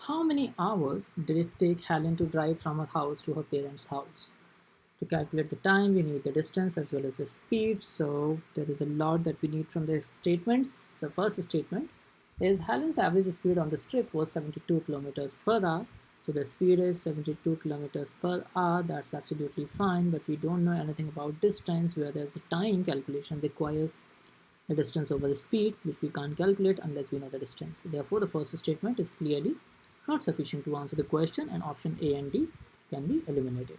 How many hours did it take Helen to drive from her house to her parents' house? To calculate the time, we need the distance as well as the speed. So there is a lot that we need from the statements. The first statement is Helen's average speed on the strip was 72 kilometers per hour. So the speed is 72 kilometers per hour. That's absolutely fine, but we don't know anything about distance, where there's a time calculation requires the distance over the speed, which we can't calculate unless we know the distance. Therefore, the first statement is clearly not sufficient to answer the question, and option A and D can be eliminated.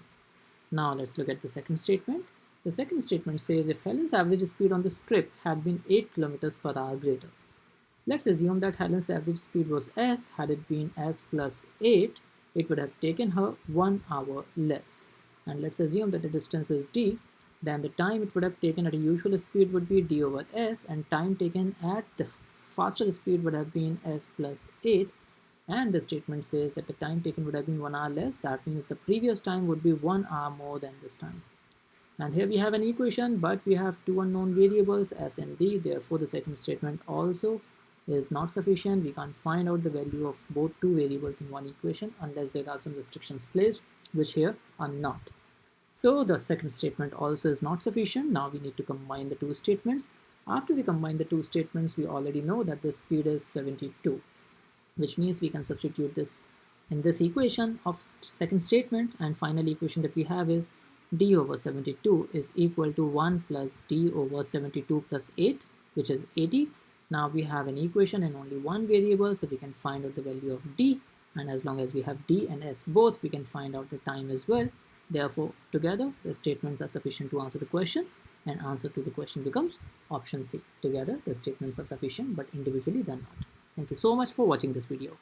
Now let's look at the second statement. The second statement says if Helen's average speed on the strip had been 8 kilometers per hour greater. Let's assume that Helen's average speed was s. Had it been s plus 8, it would have taken her 1 hour less. And let's assume that the distance is d, then the time it would have taken at a usual speed would be d over s, and time taken at the faster speed would have been s plus 8. And the statement says that the time taken would have been 1 hour less. That means the previous time would be 1 hour more than this time. And here we have an equation, but we have two unknown variables s and d. Therefore, the second statement also is not sufficient. We can't find out the value of both two variables in one equation unless there are some restrictions placed, which here are not. So the second statement also is not sufficient. Now we need to combine the two statements. After we combine the two statements, we already know that the speed is 72, which means we can substitute this in this equation of second statement, and final equation that we have is d over 72 is equal to 1 plus d over 72 plus 8, which is 80. Now we have an equation in only one variable, so we can find out the value of d, and as long as we have d and s both, we can find out the time as well. Therefore, together the statements are sufficient to answer the question, and answer to the question becomes option C. Together the statements are sufficient, but individually they're not. Thank you so much for watching this video.